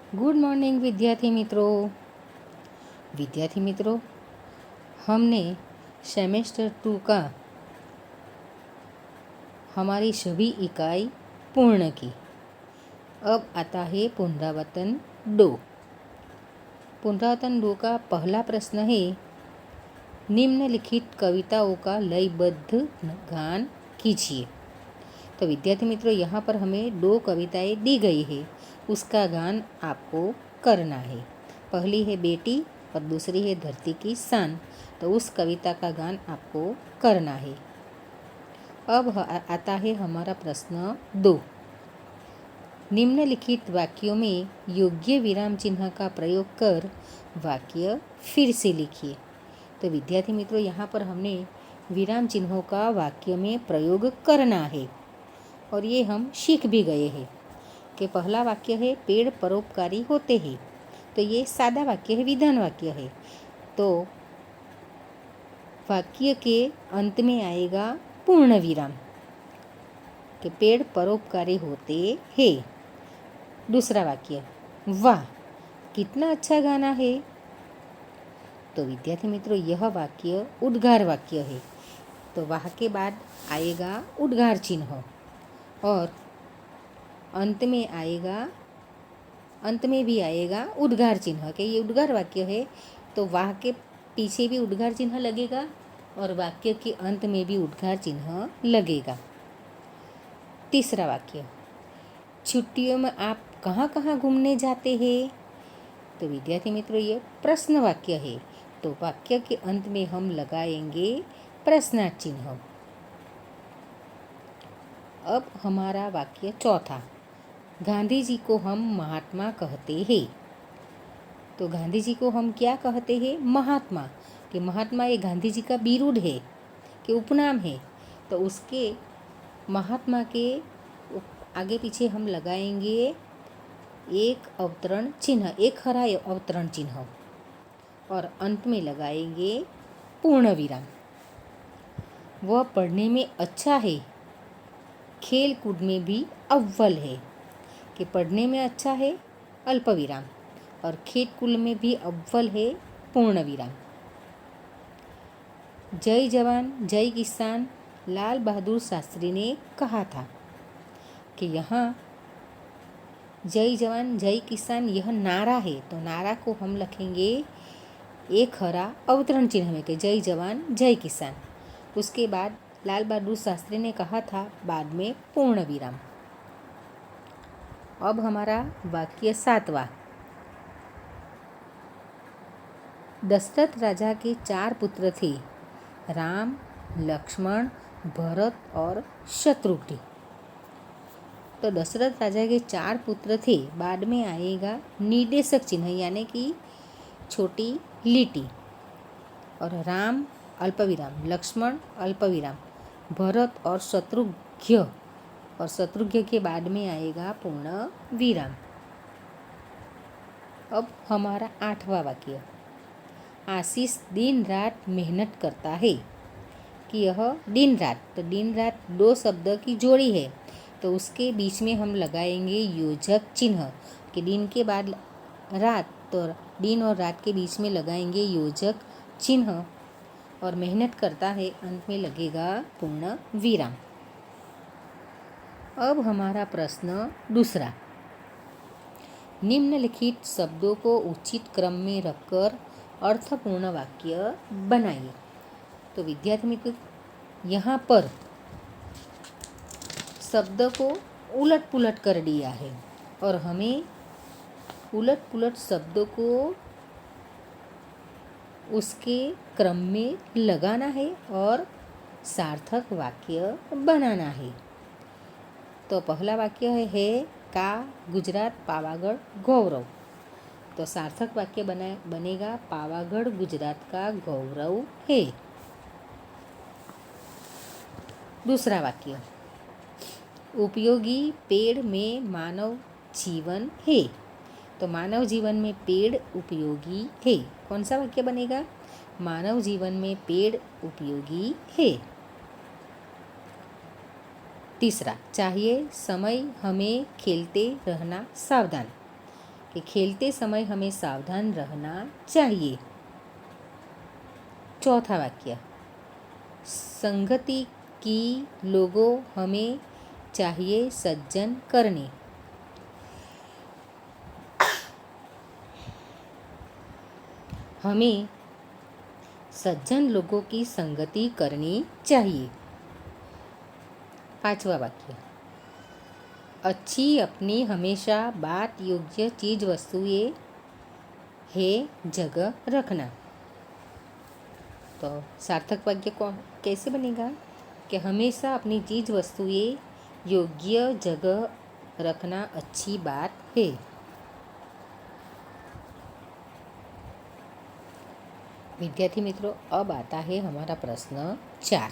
Good morning विद्यार्थी मित्रों, हमने सेमेस्टर 2 का हमारी सभी इकाई पूर्ण की। अब आता है पुनरावर्तन 2। पुनरावर्तन 2 का पहला प्रश्न है, निम्नलिखित कविताओं का लयबद्ध गान कीजिए। तो विद्यार्थी मित्रों, यहाँ पर हमें 2 कविताएं दी गई है, उसका गान आपको करना है। पहली है बेटी और दूसरी है धरती की शान। तो उस कविता का गान आपको करना है। अब आता है हमारा प्रश्न 2। निम्नलिखित वाक्यों में योग्य विराम चिन्ह का प्रयोग कर वाक्य फिर से लिखिए। तो विद्यार्थी मित्रों, यहाँ पर हमने विराम चिन्हों का वाक्य में प्रयोग करना है और ये हम सीख भी गए हैं कि पहला वाक्य है पेड़ परोपकारी होते हैं। तो ये सादा वाक्य है, विधान वाक्य है। तो वाक्य के अंत में आएगा पूर्ण विराम कि पेड़ परोपकारी होते हैं। दूसरा वाक्य, वाह कितना अच्छा गाना है। तो विद्यार्थी मित्रों, यह वाक्य उद्गार वाक्य है। तो वाह के बाद आएगा उद्गार चिन्ह और अंत में भी आएगा उद्गार चिन्ह कि ये उद्गार वाक्य है। तो वाह के पीछे भी उद्गार चिन्ह लगेगा और वाक्य के अंत में भी उद्गार चिन्ह लगेगा। तीसरा वाक्य, छुट्टियों में आप कहाँ कहाँ घूमने जाते हैं। तो विद्यार्थी मित्रों, ये प्रश्न वाक्य है। तो वाक्य के अंत में हम लगाएंगे प्रश्नार्थ चिन्ह। अब हमारा वाक्य चौथा, गांधी जी को हम महात्मा कहते हैं। तो गांधी जी को हम क्या कहते हैं? महात्मा। कि महात्मा ये गांधी जी का बिरुद है कि उपनाम है। तो उसके महात्मा के आगे पीछे हम लगाएंगे एक अवतरण चिन्ह, एक हरा अवतरण चिन्ह और अंत में लगाएंगे पूर्ण विराम। वह पढ़ने में अच्छा है, खेल कूद में भी अव्वल है। कि पढ़ने में अच्छा है अल्प विराम और खेल कूद में भी अव्वल है पूर्ण विराम। जय जवान जय किसान लाल बहादुर शास्त्री ने कहा था। कि यहाँ जय जवान जय किसान यह नारा है। तो नारा को हम लिखेंगे एक हरा अवतरण चिन्ह में कि जय जवान जय किसान। उसके बाद लाल बहादुर शास्त्री ने कहा था, बाद में पूर्ण विराम। अब हमारा वाक्य 7वां, दशरथ राजा के 4 पुत्र थे, राम, लक्ष्मण, भरत और शत्रुघ्न। तो दशरथ राजा के 4 पुत्र थे, बाद में आएगा निर्देशक चिन्ह यानी कि छोटी लिटी और राम अल्पविराम, लक्ष्मण अल्पविराम, भरत और शत्रुघ्न के बाद में आएगा पूर्ण विराम। अब हमारा 8वां वाक्य, आशीष दिन रात मेहनत करता है। कि यह दिन रात, तो दिन रात 2 शब्द की जोड़ी है। तो उसके बीच में हम लगाएंगे योजक चिन्ह कि दिन के बाद रात, तो दिन और रात के बीच में लगाएंगे योजक चिन्ह और मेहनत करता है अंत में लगेगा पूर्ण विराम। अब हमारा प्रश्न दूसरा, निम्नलिखित शब्दों को उचित क्रम में रखकर अर्थपूर्ण वाक्य बनाइए। तो विद्यार्थी मित्र, यहाँ पर शब्द को उलट पुलट कर दिया है और हमें उलट पुलट शब्दों को उसके क्रम में लगाना है और सार्थक वाक्य बनाना है। तो पहला वाक्य है का गुजरात पावागढ़ गौरव। तो सार्थक वाक्य बनेगा पावागढ़ गुजरात का गौरव है। दूसरा वाक्य, उपयोगी पेड़ में मानव जीवन है। तो मानव जीवन में पेड़ उपयोगी है। कौन सा वाक्य बनेगा? मानव जीवन में पेड़ उपयोगी है। तीसरा, चाहिए समय हमें खेलते रहना सावधान। कि खेलते समय हमें सावधान रहना चाहिए। चौथा वाक्य, संगति की लोगों हमें चाहिए सज्जन करने। हमें सज्जन लोगों की संगति करनी चाहिए। पांचवा वाक्य, अच्छी अपनी हमेशा बात योग्य चीज वस्तुएं है जगह रखना। तो सार्थक वाक्य को कैसे बनेगा कि हमेशा अपनी चीज वस्तुएं योग्य जगह रखना अच्छी बात है। विद्यार्थी मित्रों, अब आता है हमारा प्रश्न 4।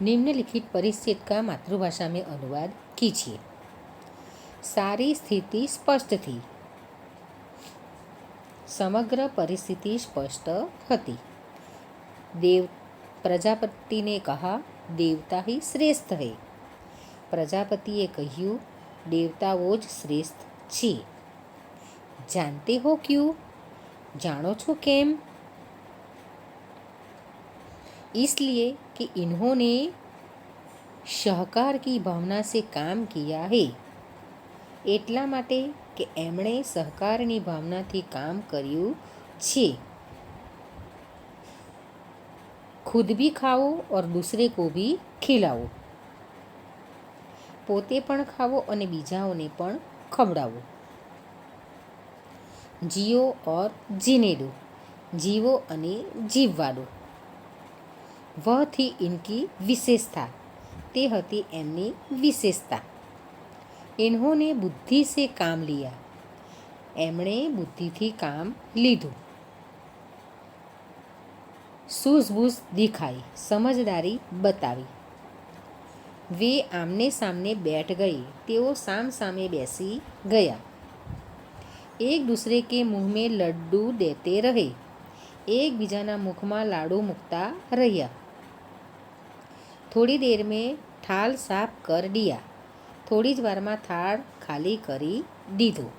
निम्नलिखित परिच्छेद का मातृभाषा में अनुवाद कीजिए। सारी स्थिति स्पष्ट थी। समग्र परिस्थिति स्पष्ट હતી। प्रजापति ने कहा, देवता ही श्रेष्ठ है। प्रजापतिए કહ્યું, देवताओं જ શ્રેષ્ઠ છે। जानते हो क्यों? जानो छो केम? इसलिए कि इन्होंने सहकार की भावना से काम किया है। એટલા માટે કે એમણે સહકારની ભાવનાથી કામ કર્યું છે। खुद भी खाओ और दूसरे को भी खिलाओ। પોતે પણ ખાવો અને બીજાઓને પણ ખવડાવો। जियो और जीने दो। जीवो અને જીવવા દો। वह थी इनकी विशेषता। તે હતી એમની વિશેષતા। इन्होंने बुद्धि से काम लिया। એમણે બુદ્ધિથી કામ લીધું। सूझबूझ दिखाई। समझदारी बतावी। वे आमने सामने बैठ गए। તેઓ સામ સામે બેસી ગયા। एक दूसरे के मुंह में लड्डू देते रहे। एक बीजाना मुखમાં લાડુ મૂકતા રહ્યા। थोड़ी देर में थाल साफ कर दिया। थोड़ी ज वार में थाल खाली करी दीधो।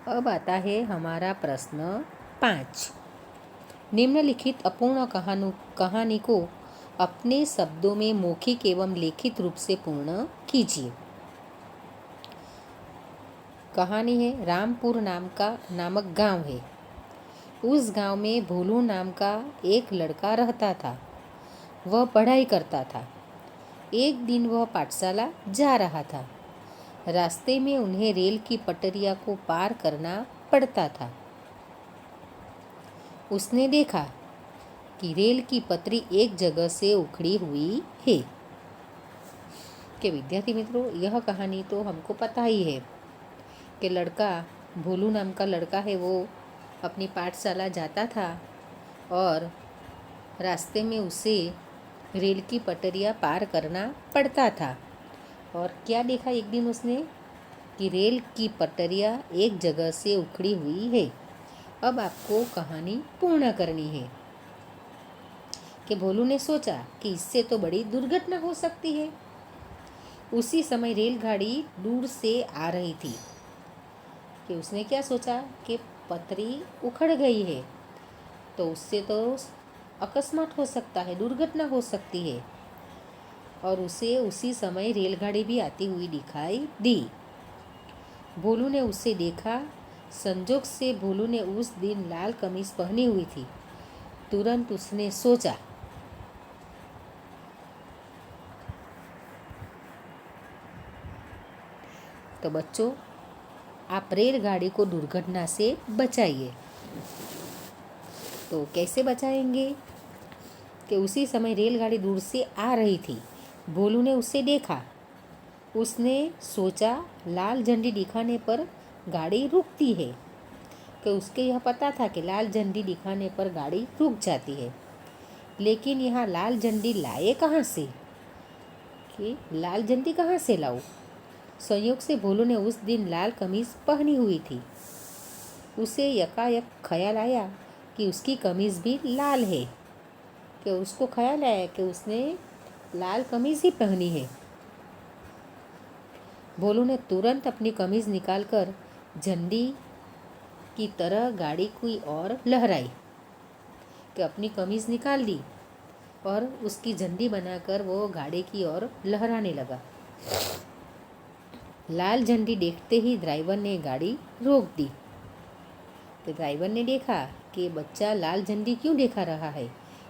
अब आता है हमारा प्रश्न 5। निम्नलिखित अपूर्ण कहानी को अपने शब्दों में मौखिक एवं लिखित रूप से पूर्ण कीजिए। कहानी है, रामपुर नामक गांव है। उस गांव में भोलू नाम का एक लड़का रहता था। वह पढ़ाई करता था। एक दिन वह पाठशाला जा रहा था। रास्ते में उन्हें रेल की पटरिया को पार करना पड़ता था। उसने देखा कि रेल की पटरी एक जगह से उखड़ी हुई है। कि विद्यार्थी मित्रों, यह कहानी तो हमको पता ही है कि लड़का, भोलू नाम का लड़का है, वो अपनी पाठशाला जाता था और रास्ते में उसे रेल की पटरियाँ पार करना पड़ता था। और क्या देखा एक दिन उसने कि रेल की पटरियाँ एक जगह से उखड़ी हुई है। अब आपको कहानी पूर्ण करनी है। कि भोलू ने सोचा कि इससे तो बड़ी दुर्घटना हो सकती है। उसी समय रेलगाड़ी दूर से आ रही थी। कि उसने क्या सोचा कि पटरी उखड़ गई है तो उससे तो अकस्मात हो सकता है, दुर्घटना हो सकती है। और उसे उसी समय रेलगाड़ी भी आती हुई दिखाई दी। भोलू ने उसे देखा। संजोग से भोलू ने उस दिन लाल कमीज पहनी हुई थी। तुरंत उसने सोचा तो बच्चों, आप रेलगाड़ी को दुर्घटना से बचाइए। तो कैसे बचाएंगे? कि उसी समय रेलगाड़ी दूर से आ रही थी। भोलू ने उसे देखा। उसने सोचा लाल झंडी दिखाने पर गाड़ी रुकती है। कि उसके यह पता था कि लाल झंडी दिखाने पर गाड़ी रुक जाती है। लेकिन यहाँ लाल झंडी लाए कहाँ से? कि लाल झंडी कहाँ से लाऊं? संयोग से भोलू ने उस दिन लाल कमीज पहनी हुई थी। उसे यकायक ख्याल आया कि उसकी कमीज भी लाल है। कि उसको ख्याल आया कि उसने लाल कमीज ही पहनी है। भोलू ने तुरंत अपनी कमीज निकालकर झंडी की तरह गाड़ी की ओर लहराई। तो अपनी कमीज निकाल ली और उसकी झंडी बनाकर वो गाड़ी की ओर लहराने लगा। लाल झंडी देखते ही ड्राइवर ने गाड़ी रोक दी। तो ड्राइवर ने देखा कि बच्चा लाल झंडी क्यों देखा रहा है,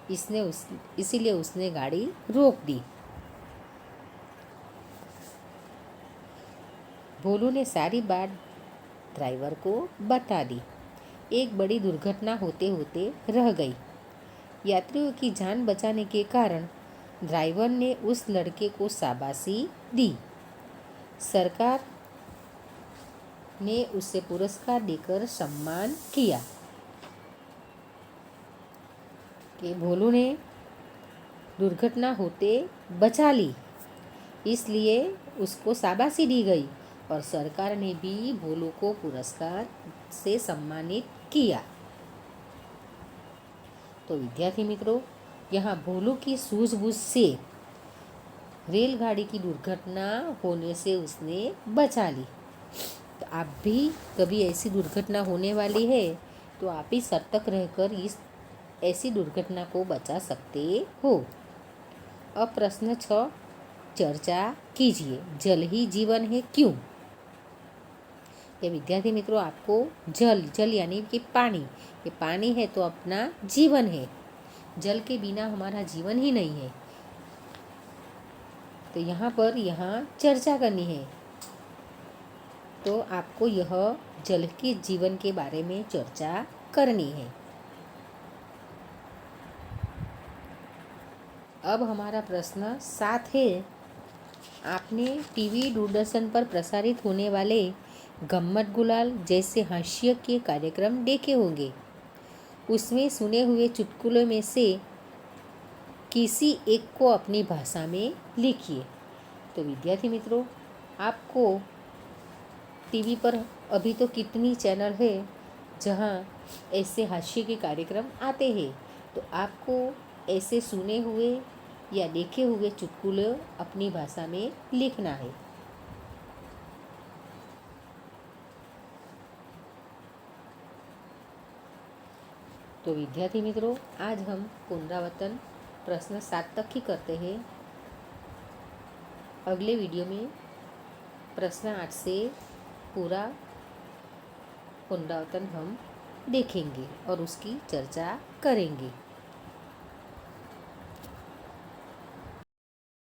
इसीलिए उसने गाड़ी रोक दी। भोलू ने सारी बात ड्राइवर को बता दी। एक बड़ी दुर्घटना होते होते रह गई। यात्रियों की जान बचाने के कारण ड्राइवर ने उस लड़के को शाबाशी दी। सरकार ने उसे पुरस्कार देकर सम्मान किया कि भोलू ने दुर्घटना होते बचा ली, इसलिए उसको शाबाशी दी गई और सरकार ने भी भोलू को पुरस्कार से सम्मानित किया। तो विद्यार्थी मित्रों, यहाँ भोलू की सूझबूझ से रेलगाड़ी की दुर्घटना होने से उसने बचा ली। तो आप भी कभी ऐसी दुर्घटना होने वाली है तो आप ही सतर्क रहकर इस ऐसी दुर्घटना को बचा सकते हो। अब प्रश्न 6 चर्चा कीजिए। जल ही जीवन है क्यों? ये विद्यार्थी मित्रों, आपको जल यानी कि पानी, ये पानी है तो अपना जीवन है। जल के बिना हमारा जीवन ही नहीं है। तो यहाँ चर्चा करनी है। तो आपको यह जल के जीवन के बारे में चर्चा करनी है। अब हमारा प्रश्न 7 है। आपने टीवी दूरदर्शन पर प्रसारित होने वाले गम्मत गुलाल जैसे हास्य के कार्यक्रम देखे होंगे। उसमें सुने हुए चुटकुलों में से किसी एक को अपनी भाषा में लिखिए। तो विद्यार्थी मित्रों, आपको टीवी पर अभी तो कितनी चैनल है जहाँ ऐसे हास्य के कार्यक्रम आते हैं। तो आपको ऐसे सुने हुए या देखे हुए चुटकुले अपनी भाषा में लिखना है। तो विद्यार्थी मित्रों, आज हम पुनरावर्तन प्रश्न 7 तक ही करते हैं। अगले वीडियो में प्रश्न 8 से पूरा पुनरावर्तन हम देखेंगे और उसकी चर्चा करेंगे।